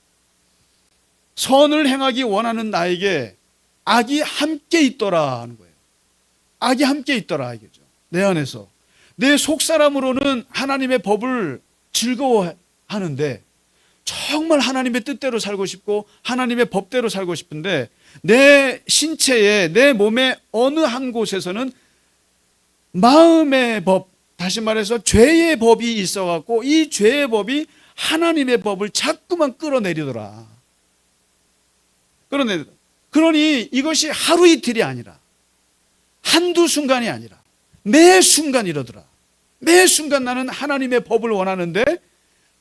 선을 행하기 원하는 나에게 악이 함께 있더라 하는 거예요. 악이 함께 있더라 이거죠. 내 안에서. 내 속사람으로는 하나님의 법을 즐거워하는데 정말 하나님의 뜻대로 살고 싶고 하나님의 법대로 살고 싶은데 내 신체에, 내 몸의 어느 한 곳에서는 마음의 법, 다시 말해서 죄의 법이 있어갖고 이 죄의 법이 하나님의 법을 자꾸만 끌어내리더라. 그러니 이것이 하루 이틀이 아니라 한두 순간이 아니라 매 순간 이러더라. 매 순간 나는 하나님의 법을 원하는데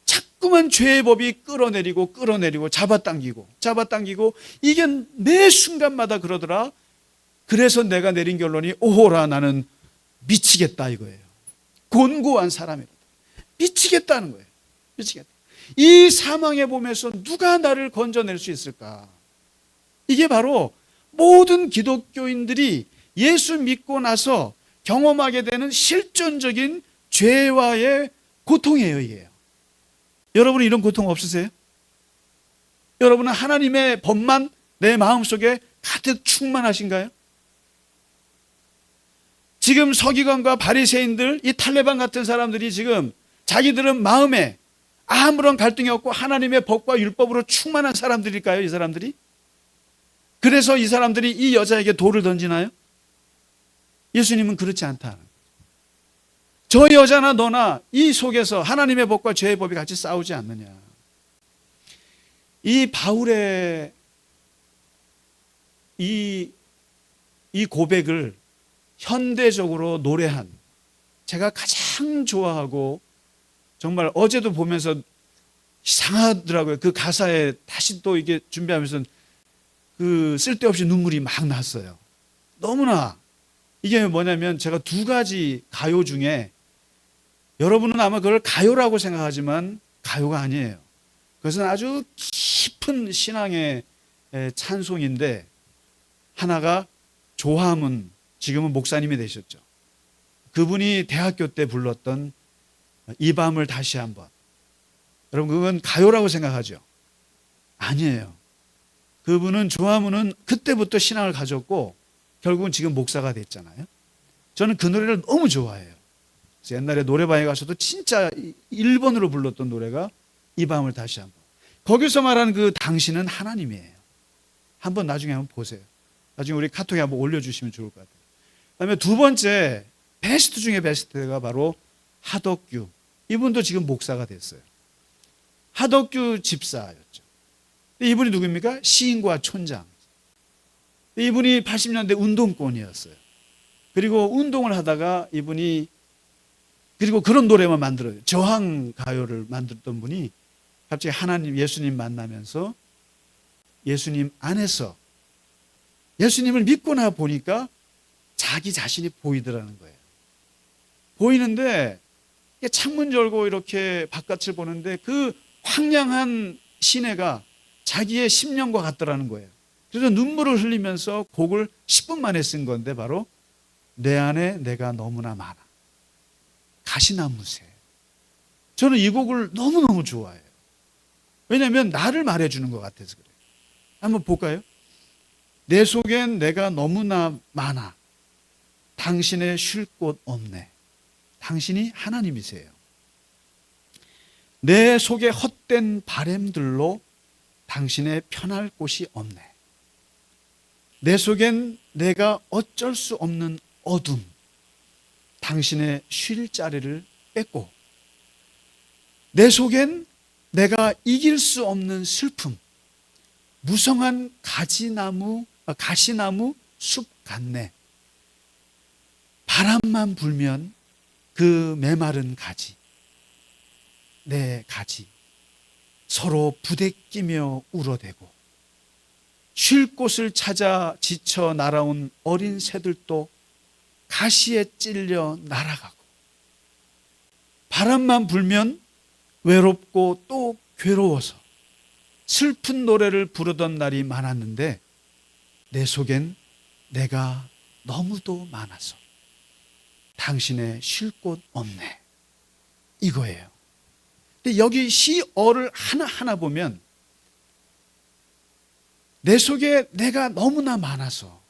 자꾸만 죄의 법이 끌어내리고 잡아당기고 이게 매 순간마다 그러더라. 그래서 내가 내린 결론이 오호라 나는 미치겠다 이거예요. 곤고한 사람이다. 미치겠다는 거예요. 미치겠다. 이 사망의 몸에서 누가 나를 건져낼 수 있을까? 이게 바로 모든 기독교인들이 예수 믿고 나서 경험하게 되는 실존적인 죄와의 고통이에요, 이게요. 여러분은 이런 고통 없으세요? 여러분은 하나님의 법만 내 마음속에 가득 충만하신가요? 지금 서기관과 바리새인들, 이 탈레반 같은 사람들이 지금 자기들은 마음에 아무런 갈등이 없고 하나님의 법과 율법으로 충만한 사람들일까요, 이 사람들이? 그래서 이 사람들이 이 여자에게 돌을 던지나요? 예수님은 그렇지 않다. 저 여자나 너나 이 속에서 하나님의 법과 죄의 법이 같이 싸우지 않느냐. 이 바울의 이 고백을 현대적으로 노래한, 제가 가장 좋아하고 정말 어제도 보면서 이상하더라고요. 그 가사에 다시 또 이게 준비하면서 그 쓸데없이 눈물이 막 났어요. 너무나. 이게 뭐냐면 제가 두 가지 가요 중에, 여러분은 아마 그걸 가요라고 생각하지만 가요가 아니에요. 그것은 아주 깊은 신앙의 찬송인데, 하나가 조화문, 지금은 목사님이 되셨죠. 그분이 대학교 때 불렀던 이 밤을 다시 한번. 여러분, 그건 가요라고 생각하죠? 아니에요. 그분은 조화문은 그때부터 신앙을 가졌고 결국은 지금 목사가 됐잖아요. 저는 그 노래를 너무 좋아해요. 그래서 옛날에 노래방에 가서도 진짜 1번으로 불렀던 노래가 이 밤을 다시 한번. 거기서 말하는 그 당신은 하나님이에요. 한번 나중에 한번 보세요. 나중에 우리 카톡에 한번 올려주시면 좋을 것 같아요. 그다음에 두 번째, 베스트 중에 베스트가 바로 하덕규. 이분도 지금 목사가 됐어요. 하덕규 집사였죠. 이분이 누구입니까? 시인과 촌장. 이분이 80년대 운동권이었어요. 그리고 운동을 하다가 이분이, 그리고 그런 노래만 만들어요. 저항 가요를 만들었던 분이 갑자기 하나님, 예수님 만나면서 예수님 안에서 예수님을 믿고 나 보니까 자기 자신이 보이더라는 거예요. 보이는데 창문 열고 이렇게 바깥을 보는데 그 황량한 시내가 자기의 심령과 같더라는 거예요. 그래서 눈물을 흘리면서 곡을 10분 만에 쓴 건데, 바로 내 안에 내가 너무나 많아. 가시나무새. 저는 이 곡을 너무너무 좋아해요. 왜냐하면 나를 말해주는 것 같아서 그래요. 한번 볼까요? 내 속엔 내가 너무나 많아. 당신의 쉴 곳 없네. 당신이 하나님이세요. 내 속에 헛된 바램들로 당신의 편할 곳이 없네. 내 속엔 내가 어쩔 수 없는 어둠, 당신의 쉴 자리를 뺏고, 내 속엔 내가 이길 수 없는 슬픔, 무성한 가시나무 숲 같네. 바람만 불면 그 메마른 가지, 내 가지 서로 부대끼며 울어대고, 쉴 곳을 찾아 지쳐 날아온 어린 새들도 가시에 찔려 날아가고, 바람만 불면 외롭고 또 괴로워서 슬픈 노래를 부르던 날이 많았는데, 내 속엔 내가 너무도 많아서 당신의 쉴 곳 없네. 이거예요. 근데 여기 시어를 하나하나 보면 내 속에 내가 너무나 많아서,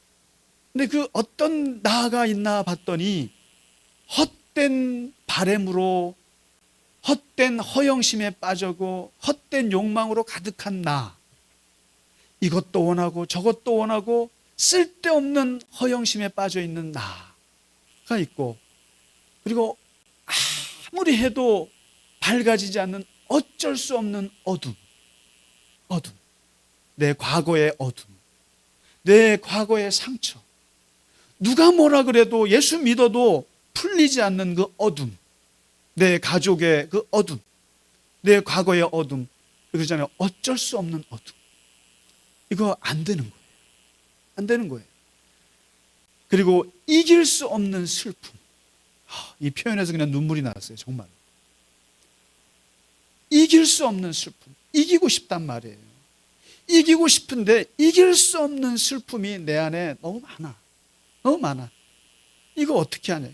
근데 그 어떤 나가 있나 봤더니 헛된 바램으로, 헛된 허영심에 빠져고 헛된 욕망으로 가득한 나, 이것도 원하고 저것도 원하고 쓸데없는 허영심에 빠져 있는 나가 있고, 그리고 아무리 해도 밝아지지 않는 어쩔 수 없는 어둠. 내 과거의 어둠, 내 과거의 상처, 누가 뭐라 그래도 예수 믿어도 풀리지 않는 그 어둠, 내 가족의 그 어둠, 내 과거의 어둠, 그러잖아요. 어쩔 수 없는 어둠. 이거 안 되는 거예요. 안 되는 거예요. 그리고 이길 수 없는 슬픔. 이 표현에서 그냥 눈물이 나왔어요. 정말. 이길 수 없는 슬픔. 이기고 싶단 말이에요. 이기고 싶은데 이길 수 없는 슬픔이 내 안에 너무 많아. 너무 많아. 이거 어떻게 하냐.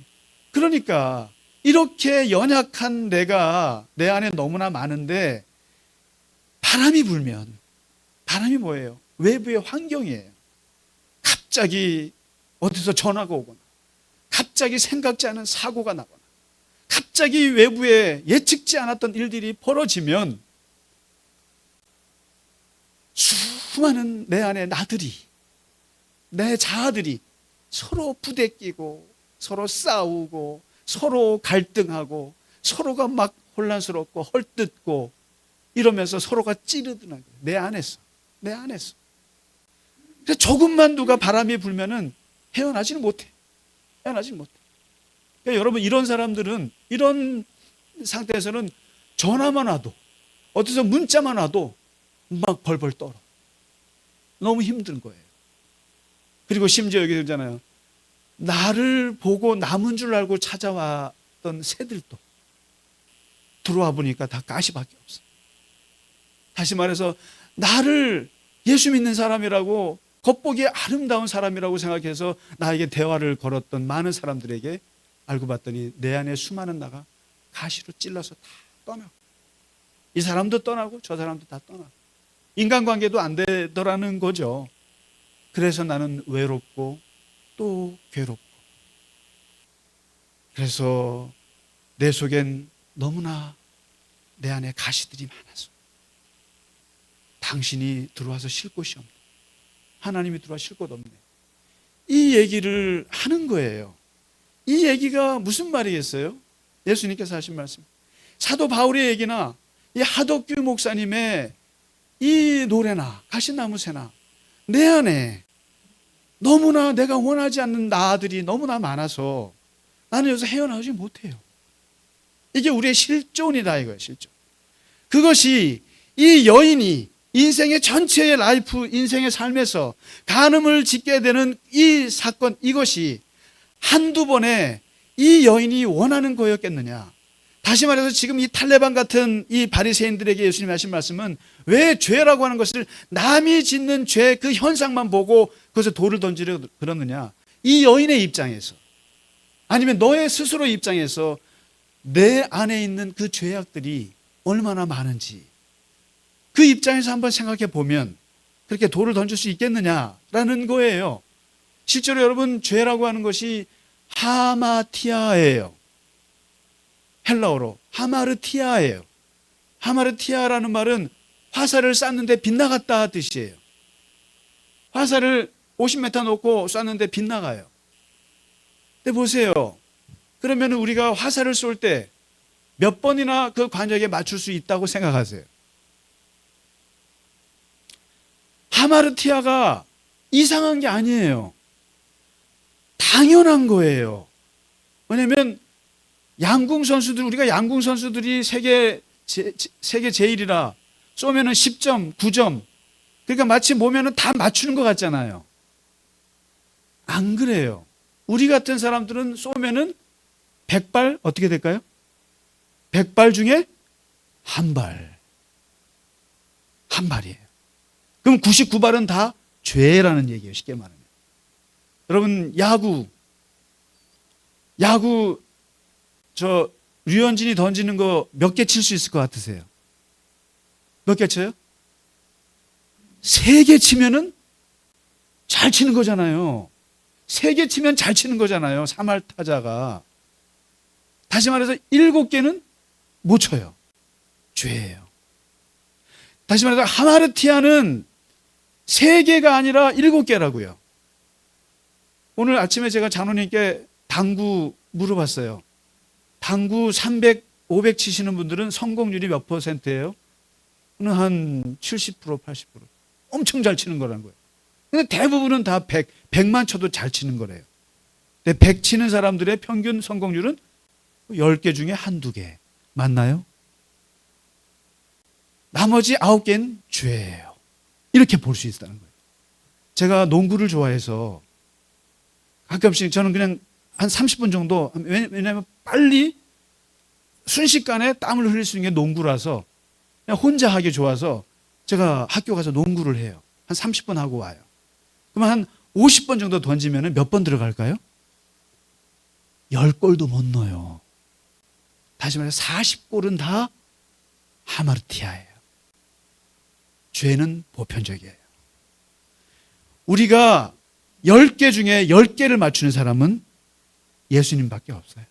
그러니까 이렇게 연약한 내가 내 안에 너무나 많은데 바람이 불면, 바람이 뭐예요? 외부의 환경이에요. 갑자기 어디서 전화가 오거나, 갑자기 생각지 않은 사고가 나거나, 갑자기 외부에 예측지 않았던 일들이 벌어지면 수많은 내 안에 나들이, 내 자아들이 서로 부대끼고 서로 싸우고 서로 갈등하고 서로가 막 혼란스럽고 헐뜯고 이러면서 서로가 찌르더라고요. 내 안에서. 그래서 조금만 누가 바람이 불면은 헤어나지는 못해. 그러니까 여러분, 이런 사람들은, 이런 상태에서는 전화만 와도, 어디서 문자만 와도 막 벌벌 떨어. 너무 힘든 거예요. 그리고 심지어 여기 그러잖아요. 나를 보고 남은 줄 알고 찾아왔던 새들도 들어와 보니까 다 가시밖에 없어. 다시 말해서 나를 예수 믿는 사람이라고, 겉보기에 아름다운 사람이라고 생각해서 나에게 대화를 걸었던 많은 사람들에게 알고 봤더니 내 안에 수많은 나가 가시로 찔러서 다 떠나고, 이 사람도 떠나고 저 사람도 다 떠나고, 인간관계도 안 되더라는 거죠. 그래서 나는 외롭고 또 괴롭고, 그래서 내 속엔 너무나 내 안에 가시들이 많아서 당신이 들어와서 쉴 곳이 없네. 하나님이 들어와 쉴 곳 없네. 이 얘기를 하는 거예요. 이 얘기가 무슨 말이겠어요? 예수님께서 하신 말씀. 사도 바울의 얘기나 이 하덕규 목사님의 이 노래나 가시나무 새나 내 안에 너무나 내가 원하지 않는 나들이 너무나 많아서 나는 여기서 헤어나오지 못해요. 이게 우리의 실존이다 이거예요. 실존. 그것이 이 여인이 인생의 전체의 라이프, 인생의 삶에서 간음을 짓게 되는 이 사건, 이것이 한두 번에 이 여인이 원하는 거였겠느냐. 다시 말해서 지금 이 탈레반 같은 이 바리새인들에게 예수님이 하신 말씀은 왜 죄라고 하는 것을 남이 짓는 죄 그 현상만 보고 그것에 돌을 던지려 그러느냐. 이 여인의 입장에서, 아니면 너의 스스로 입장에서 내 안에 있는 그 죄악들이 얼마나 많은지 그 입장에서 한번 생각해 보면 그렇게 돌을 던질 수 있겠느냐라는 거예요. 실제로 여러분, 죄라고 하는 것이 하마티아예요. 헬라어로 하마르티아예요. 하마르티아라는 말은 화살을 쐈는데 빗나갔다 뜻이에요. 화살을 50m 놓고 쐈는데 빗나가요. 근데 보세요. 그러면 우리가 화살을 쏠 때 몇 번이나 그 관역에 맞출 수 있다고 생각하세요? 하마르티아가 이상한 게 아니에요. 당연한 거예요. 왜냐하면 양궁 선수들, 우리가 양궁 선수들이 세계 제일이라 쏘면은 10점, 9점. 그러니까 마치 보면은 다 맞추는 것 같잖아요. 안 그래요. 우리 같은 사람들은 쏘면은 100발 어떻게 될까요? 100발 중에 한 발. 한 발이에요. 그럼 99발은 다 죄라는 얘기예요. 쉽게 말하면. 여러분, 야구 저 류현진이 던지는 거 몇 개 칠 수 있을 것 같으세요? 몇 개 쳐요? 3개 치면은 잘 치는 거잖아요. 3개 치면 잘 치는 거잖아요. 3할 타자가. 다시 말해서 7개는 못 쳐요. 죄예요. 다시 말해서 하마르티아는 3개가 아니라 7개라고요. 오늘 아침에 제가 장로님께 당구 물어봤어요. 당구 300, 500 치시는 분들은 성공률이 몇 %예요? 한 70%, 80%. 엄청 잘 치는 거라는 거예요. 근데 대부분은 다 100만 쳐도 잘 치는 거래요. 근데 100 치는 사람들의 평균 성공률은 10개 중에 한두 개. 맞나요? 나머지 9개는 죄예요. 이렇게 볼 수 있다는 거예요. 제가 농구를 좋아해서 가끔씩 저는 그냥 한 30분 정도, 왜냐하면 빨리 순식간에 땀을 흘릴 수 있는 게 농구라서 그냥 혼자 하기 좋아서 제가 학교 가서 농구를 해요. 한 30분 하고 와요. 그러면 한 50번 정도 던지면 몇 번 들어갈까요? 10골도 못 넣어요. 다시 말해서 40골은 다 하마르티아예요. 죄는 보편적이에요. 우리가 10개 중에 10개를 맞추는 사람은 예수님밖에 없어요.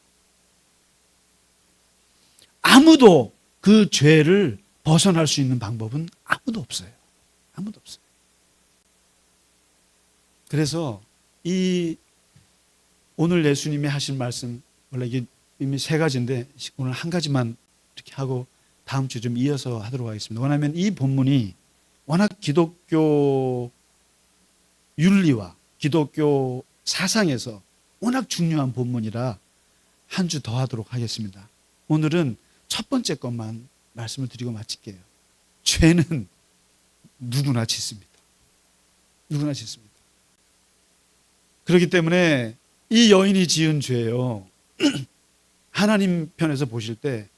아무도 그 죄를 벗어날 수 있는 방법은 아무도 없어요. 아무도 없어요. 그래서 이 오늘 예수님이 하신 말씀, 원래 이게 이미 3가지인데 오늘 한 가지만 이렇게 하고 다음 주에 좀 이어서 하도록 하겠습니다. 왜냐하면 이 본문이 워낙 기독교 윤리와 기독교 사상에서 워낙 중요한 본문이라 한 주 더 하도록 하겠습니다. 오늘은 첫 번째 것만 말씀을 드리고 마칠게요. 죄는 누구나 짓습니다. 누구나 짓습니다. 그렇기 때문에 이 여인이 지은 죄요, 하나님 편에서 보실 때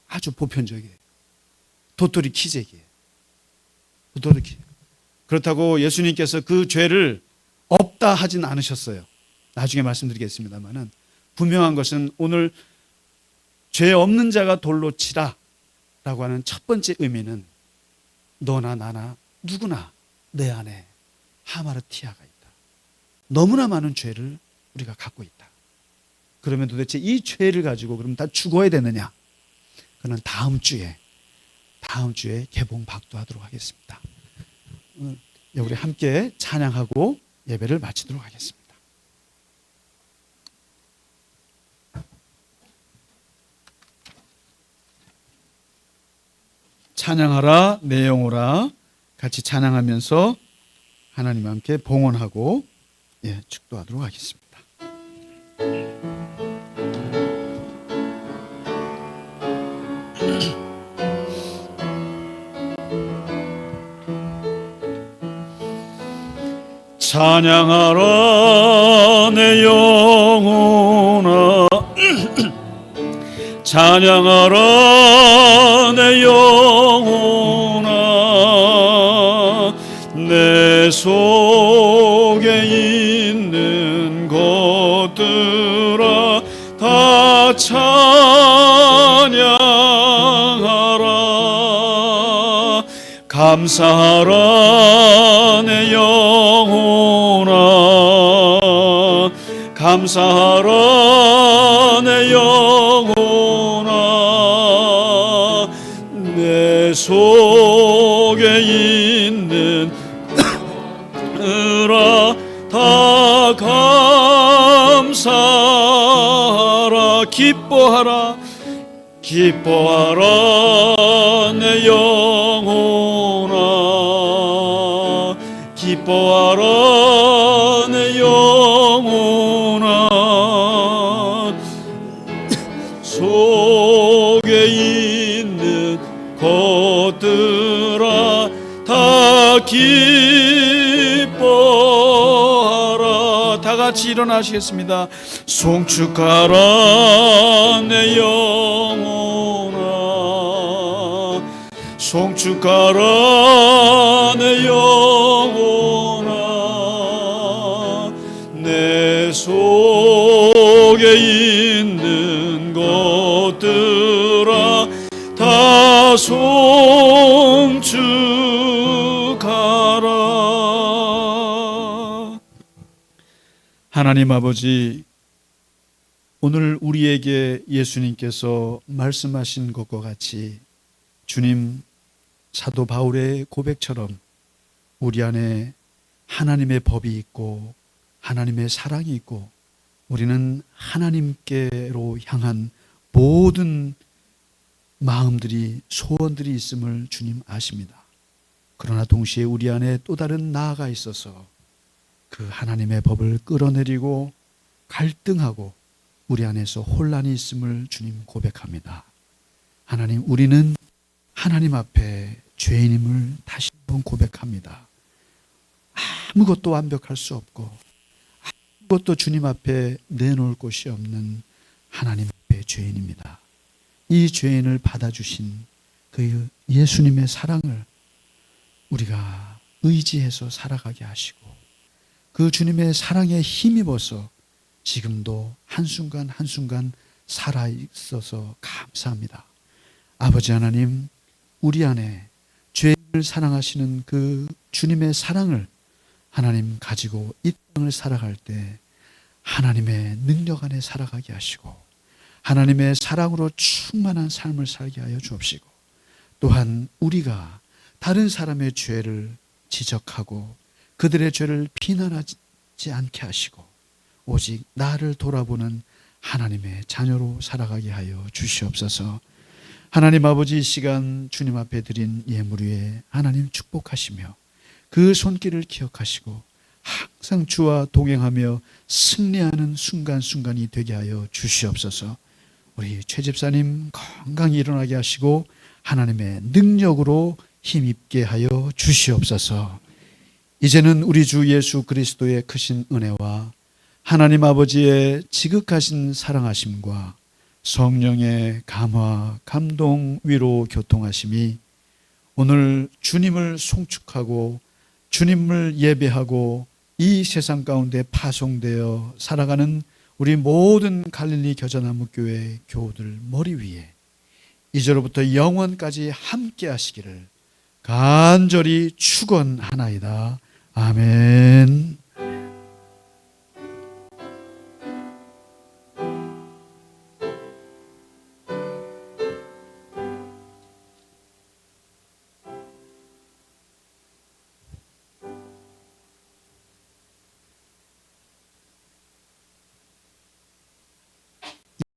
아주 보편적이에요. 도토리 키재기예요. 도토리 키. 그렇다고 예수님께서 그 죄를 없다 하진 않으셨어요. 나중에 말씀드리겠습니다만은 분명한 것은 오늘 죄 없는 자가 돌로 치라 라고 하는 첫 번째 의미는 너나 나나 누구나 내 안에 하마르티아가 있다. 너무나 많은 죄를 우리가 갖고 있다. 그러면 도대체 이 죄를 가지고 그럼 다 죽어야 되느냐? 그는 다음 주에 개봉 박도하도록 하겠습니다. 우리 함께 찬양하고 예배를 마치도록 하겠습니다. 찬양하라 내 영혼아, 같이 찬양하면서 하나님 함께 봉헌하고 축도하도록 하겠습니다. 찬양하라 내 영혼아, 찬양하라 내 영혼아, 내 속에 있는 것들아 다 찬양하라. 감사하라 내 영혼아, 감사하라 내 영혼아, 내 속에 있는 으라 다 감사하라. 기뻐하라, 기뻐하라 내 영혼아, 기뻐하라 내 영혼아, 속에 있는 것들아 다 기뻐하라. 다 같이 일어나시겠습니다. 송축하라 내 영혼아, 송축하라 내 영혼아, 내 속에 있는 것들아 다 송축하라. 하나님 아버지, 오늘 우리에게 예수님께서 말씀하신 것과 같이 주님, 사도 바울의 고백처럼 우리 안에 하나님의 법이 있고 하나님의 사랑이 있고 우리는 하나님께로 향한 모든 마음들이, 소원들이 있음을 주님 아십니다. 그러나 동시에 우리 안에 또 다른 나아가 있어서 그 하나님의 법을 끌어내리고 갈등하고 우리 안에서 혼란이 있음을 주님 고백합니다. 하나님, 우리는 하나님 앞에 죄인임을 다시 한번 고백합니다. 아무것도 완벽할 수 없고 아무것도 주님 앞에 내놓을 곳이 없는 하나님 앞에 죄인입니다. 이 죄인을 받아주신 그 예수님의 사랑을 우리가 의지해서 살아가게 하시고 그 주님의 사랑에 힘입어서 지금도 한순간 한순간 살아있어서 감사합니다. 아버지 하나님, 우리 안에 죄인을 사랑하시는 그 주님의 사랑을 하나님 가지고 이 땅을 살아갈 때 하나님의 능력 안에 살아가게 하시고 하나님의 사랑으로 충만한 삶을 살게 하여 주옵시고, 또한 우리가 다른 사람의 죄를 지적하고 그들의 죄를 비난하지 않게 하시고 오직 나를 돌아보는 하나님의 자녀로 살아가게 하여 주시옵소서. 하나님 아버지, 이 시간 주님 앞에 드린 예물 위에 하나님 축복하시며 그 손길을 기억하시고 항상 주와 동행하며 승리하는 순간순간이 되게 하여 주시옵소서. 우리 최 집사님 건강히 일어나게 하시고 하나님의 능력으로 힘입게 하여 주시옵소서. 이제는 우리 주 예수 그리스도의 크신 은혜와 하나님 아버지의 지극하신 사랑하심과 성령의 감화, 감동, 위로, 교통하심이 오늘 주님을 송축하고 주님을 예배하고 이 세상 가운데 파송되어 살아가는 우리 모든 갈릴리 겨자나무 교회 교우들 머리 위에 이제로부터 영원까지 함께 하시기를 간절히 축원하나이다. 아멘.